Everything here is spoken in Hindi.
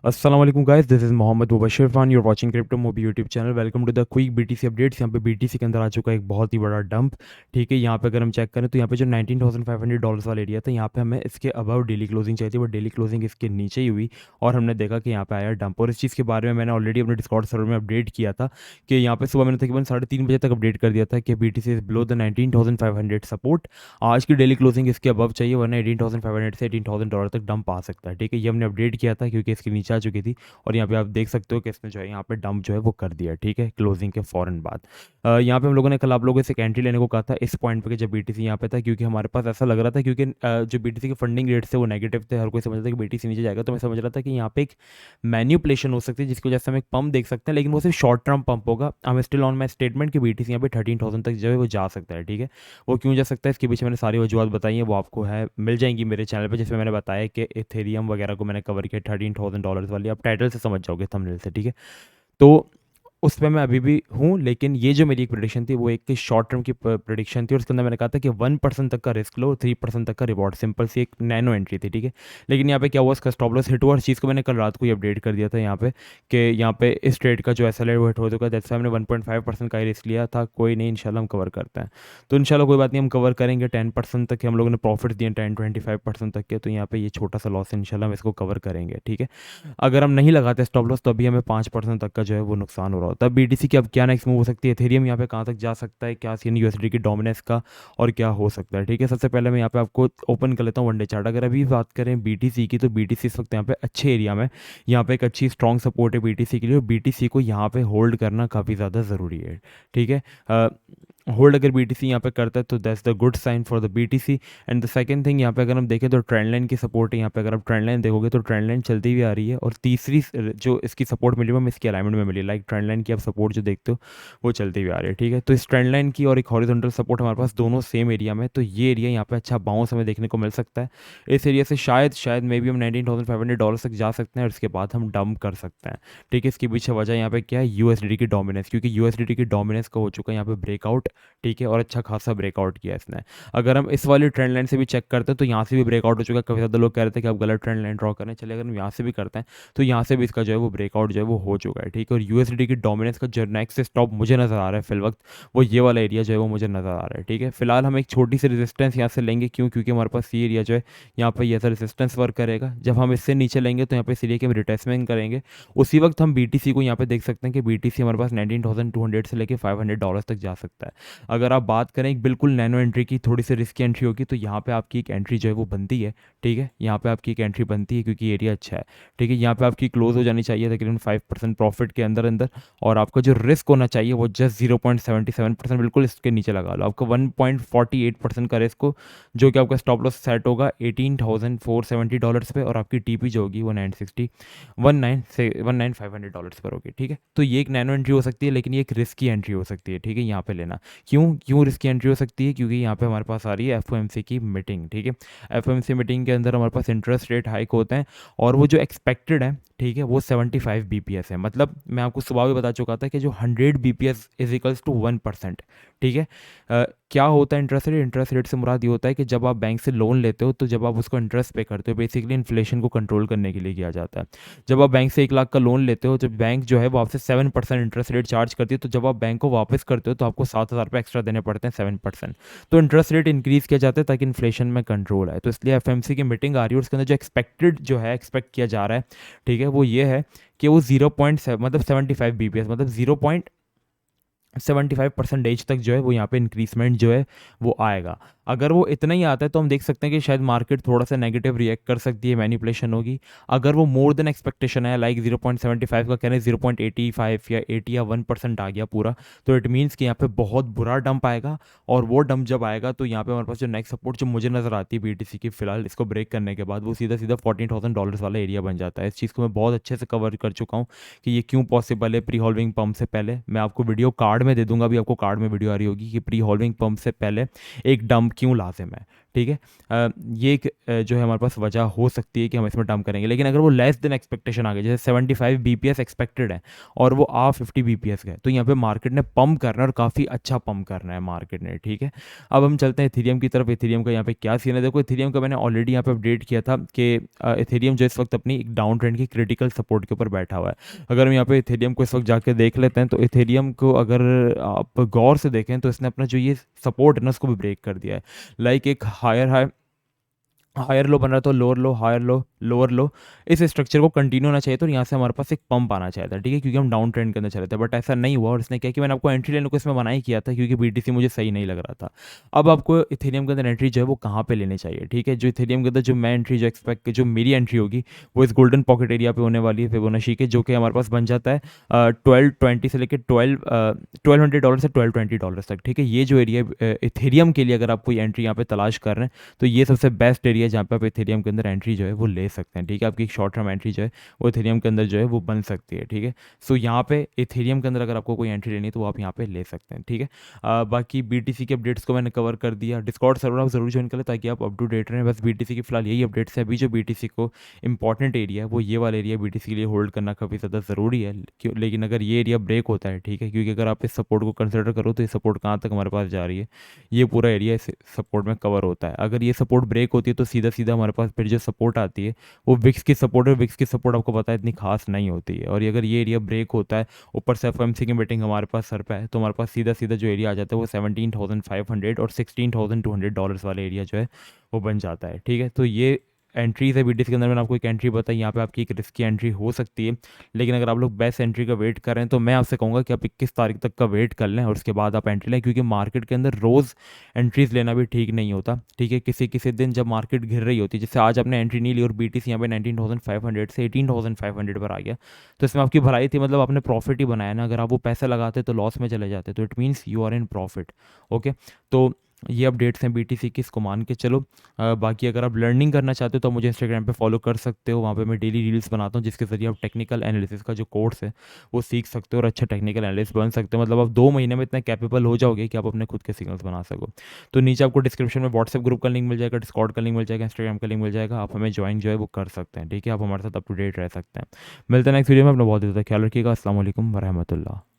अस्सलाम वालेकुम guys, this is Mohammad Mubashir Khan, you are watching crypto Mobi YouTube channel. Welcome to the quick BTC updates. यहाँ पे बीटीसी के अंदर आ चुका है एक बहुत ही बड़ा डंप। ठीक है, यहाँ पे अगर हम चेक करें तो यहाँ पे जो $19,500 वाला एरिया था, यहाँ पे हमें इसके अबव डेली क्लोजिंग चाहिए थी, वो डेली क्लोजिंग इसके नीचे ही हुई और हमने देखा कि यहाँ पे आया डंप। और इस चीज़ के बारे में मैंने ऑलरेडी अपने डिस्कॉर्ड सर्वर में अपडेट किया था कि यहाँ पे सुबह मैंने तकरीबन 3:30 बजे तक अपडेट कर दिया था कि BTC is below the 19,500 support. आज की डेली क्लोजिंग इसके अबव चाहिए, वरना 18,500 से $18,000 तक डंप आ सकता है। ठीक है, ये हमने अपडेट किया था क्योंकि इसके नीचे आ चुकी थी और यहाँ पे आप देख सकते हो कि इसने जो है यहाँ पे डंप जो है वो कर दिया। ठीक है, क्लोजिंग के फ़ौरन बाद यहाँ पे हम लोगों ने कल आप लोगों से एक एंट्री लेने को कहा था इस पॉइंट पे कि जब बीटीसी यहाँ पे था, क्योंकि हमारे पास ऐसा लग रहा था क्योंकि जो बीटीसी के फंडिंग रेट थे वो नेगेटिव थे। हर कोई समझ रहा था कि बीटीसी नीचे जाएगा, तो मैं समझ रहा था कि यहाँ पे एक मैन्युपुलेशन हो सकती है जिसकी वजह से हम एक पंप देख सकते हैं, लेकिन वो सिर्फ शॉर्ट टर्म पंप होगा। I am still on my statement कि बीटीसी यहाँ पे 13,000 तक जो है वो जा सकता है। ठीक है, वो क्यों जा सकता है इसके पीछे मैंने सारी वजूहत बताई हैं, वो आपको है मिल जाएंगी मेरे चैनल पे, जिसमें मैंने बताया कि इथेरियम वगैरह को मैंने कवर किया $13,000 वाली। आप टाइटल से समझ जाओगे, थंबनेल से। ठीक है, तो उस पे मैं अभी भी हूँ, लेकिन ये जो मेरी एक प्रेडिक्शन थी वो एक शॉर्ट टर्म की प्रेडिक्शन थी और उसके अंदर मैंने कहा था कि 1% तक का रिस्क लो, 3% तक का रिवॉर्ड। सिंपल सी एक नैनो एंट्री थी। ठीक है, लेकिन यहाँ पे क्या हुआ, इसका स्टॉप लॉस हिट हुआ और चीज़ को मैंने कल रात को ही अपडेट कर दिया था यहाँ पे कि यहाँ पे इस ट्रेड का जो एसएल है वो हिट हो चुका है। जैसे हमने 1.5% का ही रिस्क लिया था, कोई नहीं, इंशाल्लाह हम कवर करते हैं। तो इंशाल्लाह कोई बात नहीं, हम कवर करेंगे। 10% तक के हम लोगों ने प्रॉफिट दिए, 10-25% तक के, तो यहाँ पे ये छोटा सा लॉस है, इंशाल्लाह हम इसको कवर करेंगे। ठीक है, अगर हम नहीं लगाते स्टॉप लॉस तो अभी हमें 5% तक का जो है वो नुकसान हो रहा होता है। बीटीसी की अब क्या नेक्स्ट मूव हो सकती है, एथेरियम यहाँ पे कहाँ तक जा सकता है, क्या सीन यूएसडी की डोमिनेंस का और क्या हो सकता है। ठीक है, सबसे पहले मैं यहाँ पे आपको ओपन कर लेता हूँ वनडे चार्ट। अगर अभी बात करें बीटीसी की, तो बीटीसी इस वक्त यहाँ पे अच्छे एरिया में, यहाँ पे एक अच्छी स्ट्रॉन्ग सपोर्ट है बीटीसी के लिए और बीटीसी को यहाँ पे होल्ड करना काफ़ी ज़्यादा ज़रूरी है। ठीक है, होल्ड अगर बीटीसी यहाँ पे करता है तो that's the good sign for the BTC. And the second thing, यहाँ पे अगर हम देखें तो ट्रेंड लाइन की सपोर्ट है। यहाँ पे अगर आप ट्रेंड लाइन देखोगे तो ट्रेंड लाइन चलती हुई आ रही है और तीसरी जो इसकी सपोर्ट मिली वो इसकी अलाइनमेंट में मिली। लाइक ट्रेंड लाइन की आप सपोर्ट जो देखते हो वो चलती हुई आ रही है। ठीक है, तो इस ट्रेंड लाइन की और एक हॉरिजॉन्टल सपोर्ट हमारे पास दोनों सेम एरिया में, तो ये एरिया यहाँ पे अच्छा बाउंस हमें देखने को मिल सकता है। इस एरिया से शायद मे बी हम $19,500 तक जा सकते हैं और इसके बाद हम डंप कर सकते हैं। ठीक है, इसके पीछे वजह यहाँ पे क्या है, यूएसडी की डोमिनेंस, क्योंकि यूएसडी की डोमिनेंस का हो चुका है यहाँ पे ब्रेकआउट। ठीक है, और अच्छा खासा ब्रेकआउट किया इसने। अगर हम इस वाली ट्रेंड लाइन से भी चेक करते हैं तो यहाँ से भी ब्रेकआउट हो चुका है। काफ़ी ज़्यादा लोग कह रहे थे कि आप गलत ट्रेंड लाइन ड्रॉ करें, चलिए अगर हम यहाँ से भी करते हैं तो यहाँ से भी इसका जो है वो ब्रेकआउट जो है वो हो चुका है। ठीक है, और यूएसडी की डोमिनेंस का जो नेक्स्ट स्टॉप मुझे नज़र आ रहा है फिल वक्त, वो ये वाला एरिया जो है वो मुझे नज़र आ रहा है। ठीक है, फिलहाल हम एक छोटी सी रेजिस्टेंस यहाँ से लेंगे, क्यों, क्योंकि हमारे पास ये एरिया जो है यहाँ पर ये ऐसा रेजिस्टेंस वर्क करेगा। जब हम इससे नीचे लेंगे तो यहाँ पे इस एरिया की हम रिटेस्टमेंट करेंगे। उसी वक्त हम बीटीसी को यहाँ पे देख सकते हैं कि बीटीसी हमारे पास 19,200 से लेकर $500 तक जा सकता है। अगर आप बात करें एक बिल्कुल नैनो एंट्री की, थोड़ी सी रिस्की एंट्री होगी, तो यहाँ पे आपकी एक एंट्री जो है वो बनती है। ठीक है, यहाँ पे आपकी एक एंट्री बनती है क्योंकि एरिया अच्छा है। ठीक है, यहाँ पे आपकी क्लोज हो जानी चाहिए तकरीबन 5% प्रॉफिट के अंदर अंदर, और आपका जो रिस्क होना चाहिए वो जस्ट 0.77%, बिल्कुल इसके नीचे लगा लो। आपका 1.48% का रिस्क हो, जो कि आपका स्टॉप लॉस सेट होगा $18,470 पे, और आपकी टीपी जो होगी वो 19,500 पर होगी। ठीक है, तो ये एक नैनो एंट्री हो सकती है, लेकिन ये एक रिस्की एंट्री हो सकती है। ठीक है, यहाँ पे लेना क्यों रिस्की एंट्री हो सकती है, क्योंकि यहाँ पे हमारे पास आ रही है एफओएमसी की मीटिंग। ठीक है, एफओएमसी मीटिंग के अंदर हमारे पास इंटरेस्ट रेट हाइक होते हैं और वो जो एक्सपेक्टेड है, ठीक है, वो 75 बीपीएस है। मतलब मैं आपको सुबह भी बता चुका था कि जो 100 बीपीएस इज इक्वल्स टू 1%। ठीक है, क्या होता है इंटरेस्ट रेट, इंटरेस्ट रेट से मुराद ये होता है कि जब आप बैंक से लोन लेते हो तो जब आप उसको इंटरेस्ट पे करते हो, बेसिकली इन्फ्लेशन को कंट्रोल करने के लिए किया जाता है। जब आप बैंक से 1 लाख का लोन लेते हो तो बैंक जो है वो आपसे 7% इंटरेस्ट रेट चार्ज करती है, तो जब आप बैंक को वापस करते हो तो आपको 7,000 रुपये एक्स्ट्रा देने पड़ते हैं, 7%। तो इंटरेस्ट रेट इंक्रीज़ किया जाता है ताकि इन्फ्लेशन में कंट्रोल आए। तो इसलिए एफएमसी की मीटिंग आ रही है और उसके अंदर जो एक्सपेक्टेड जो है, एक्सपेक्ट किया जा रहा है, ठीक है, वो ये है कि वो 0.7 मतलब 75 बीपीएस मतलब 0.75% तक जो है वो यहाँ पे इंक्रीजमेंट जो है वो आएगा। अगर वो इतना ही आता है तो हम देख सकते हैं कि शायद मार्केट थोड़ा सा नेगेटिव रिएक्ट कर सकती है, मैनिपुलेशन होगी। अगर वो मोर देन एक्सपेक्टेशन है, लाइक 0.75 का कहना है 0.85 या 80 या 1% आ गया पूरा, तो इट मीन्स कि यहाँ पे बहुत बुरा डंप आएगा। और वो डंप जब आएगा तो यहाँ पे हमारे पास जो नेक्स्ट सपोर्ट जो मुझे नज़र आती है बीटीसी की फिलहाल, इसको ब्रेक करने के बाद वो सीधा सीधा $14,000 वाला एरिया बन जाता है। इस चीज़ को मैं बहुत अच्छे से कवर कर चुका हूँ कि ये क्यों पॉसिबल है। प्री हॉल्विंग पंप से पहले मैं आपको वीडियो कार्ड में दे दूंगा, अभी आपको कार्ड में वीडियो आ रही होगी कि प्री हॉल्विंग पंप से पहले एक डंप क्यों लाजिम है। ठीक है। ये एक जो है हमारे पास वजह हो सकती है कि हम इसमें डंप करेंगे, लेकिन अगर वो लेस देन एक्सपेक्टेशन आ गई, जैसे 75 बीपीएस एक्सपेक्टेड है और वो आ 50 बीपीएस गए, तो यहाँ पे मार्केट ने पंप करना है और काफ़ी अच्छा पंप करना है मार्केट ने, ठीक है। अब हम चलते हैं इथेरियम की तरफ। इथेरियम का यहाँ पे क्या सीन है, देखो इथेरियम का मैंने ऑलरेडी यहाँ पे अपडेट किया था कि इथेरियम जो इस वक्त अपनी एक डाउन ट्रेंड की क्रिटिकल सपोर्ट के ऊपर बैठा हुआ है। अगर हम यहाँ पे इथेरियम को इस वक्त जाके देख लेते हैं, तो इथेरियम को अगर आप गौर से देखें तो इसने अपना जो ये सपोर्ट है ना उसको भी ब्रेक कर दिया है। लाइक एक हायर हाई, हायर लो बन रहा था, lower low, higher low, lower low, इस स्ट्रक्चर को कंटिन्यू होना चाहिए, तो यहाँ से हमारे पास एक पंप आना चाहिए था, ठीक है, क्योंकि हम डाउन ट्रेंड के अंदर चले थे, बट ऐसा नहीं हुआ। और इसने क्या कि मैंने आपको एंट्री लेने को इसमें मना ही किया था क्योंकि बीटीसी मुझे सही नहीं लग रहा था। अब आपको इथेरियम के अंदर एंट्री जो है वो कहाँ पे लेनी चाहिए, ठीक है। जो इथेरियम के अंदर जो मैं एंट्री जो एक्सपेक्ट जो मेरी एंट्री होगी वो इस गोल्डन पॉकेट एरिया पे होने वाली है, फिबोनाची के, जो कि हमारे पास बन जाता है 1220 से लेकर 1200 डॉलर से 1220 डॉलर तक, ठीक है। ये जो एरिया इथेरियम के लिए अगर आप कोई एंट्री यहाँ पे तलाश कर रहे हैं, तो ये सबसे बेस्ट एरिया है जहाँ पे आप इथेरियम के अंदर एंट्री जो है वो ले सकते हैं, ठीक है। आपकी एक शॉर्ट टर्म एंट्री जो है वो इथेरियम के अंदर जो है वो बन सकती है, ठीक है। सो यहाँ पे इथेरियम के अंदर अगर आपको कोई एंट्री लेनी है तो वो आप यहाँ पे ले सकते हैं, ठीक है। बाकी बीटीसी के अपडेट्स को मैंने कवर कर दिया। डिस्कॉर्ड सर्वर आप जरूर ज्वाइन करें ताकि आप अप टू डेट रहें। बस बीटीसी की फिलहाल यही अपडेट्स है। अभी जो बीटीसी को इंपॉर्टेंट एरिया है वो ये वाला एरिया बीटीसी के लिए होल्ड करना काफ़ी ज़्यादा ज़रूरी है, लेकिन अगर ये एरिया ब्रेक होता है, ठीक है, क्योंकि अगर आप इस सपोर्ट को कंसिडर करो तो ये सपोर्ट कहाँ तक हमारे पास जा रही है, ये पूरा एरिया इस सपोर्ट में कवर होता है। अगर ये सपोर्ट ब्रेक होती है तो सीधा सीधा हमारे पास फिर जो सपोर्ट आती है वो विक्स की सपोर्ट है। विक्स की सपोर्ट आपको पता है इतनी खास नहीं होती है, और ये अगर ये एरिया ब्रेक होता है, ऊपर से एफओएमसी की मीटिंग हमारे पास सर पे है, तो हमारे पास सीधा सीधा जो एरिया आ जाता है वो 17,500 और $16,200 वाला एरिया जो है वो बन जाता है, ठीक है। तो ये एंट्रीज है बीटीसी के अंदर। मैंने आपको एक एंट्री बताई, यहाँ पे आपकी एक रिस्की एंट्री हो सकती है, लेकिन अगर आप लोग बेस्ट एंट्री का वेट कर रहे हैं तो मैं आपसे कहूँगा कि आप 21 तारीख तक का वेट कर लें और उसके बाद आप एंट्री लें, क्योंकि मार्केट के अंदर रोज़ एंट्रीज लेना भी ठीक नहीं होता, ठीक है। किसी किसी दिन जब मार्केट गिर रही होती है, जैसे आज आपने एंट्री नहीं ली और बीटीसी यहाँ पे 19,500 से 18,500 पर आ गया, तो इसमें आपकी भलाई थी, मतलब आपने प्रॉफिट ही बनाया ना। अगर आप वो पैसे लगाते तो लॉस में चले जाते, तो it means you are in profit, okay. तो ये अपडेट्स हैं बीटीसी की, इसको मान के चलो। बाकी अगर आप लर्निंग करना चाहते हो तो मुझे इंस्टाग्राम पे फॉलो कर सकते हो, वहाँ पे मैं डेली रील्स बनाता हूँ जिसके ज़रिए आप टेक्निकल एनालिसिस का जो कोर्स है वो सीख सकते हो और अच्छा टेक्निकल एनालिस्ट बन सकते हो। मतलब आप 2 महीने में इतना कैपेबल हो जाओगे कि आप अपने खुद के सिग्नल्स बना सको। तो नीचे आपको डिस्क्रिप्शन में व्हाट्सएप ग्रुप का लिंक मिल जाएगा, डिस्कॉर्ड का लिंक मिल जाएगा, इंस्टाग्राम का लिंक मिल जाएगा, आप हमें ज्वाइन जो है वो कर सकते हैं, ठीक है। आप हमारे साथ अप टू डेट रह सकते हैं। मिलते हैं नेक्स्ट वीडियो में। अपना बहुत ज़्यादा ख्याल रखिएगा। अस्सलाम वालेकुम वरहमतुल्लाह।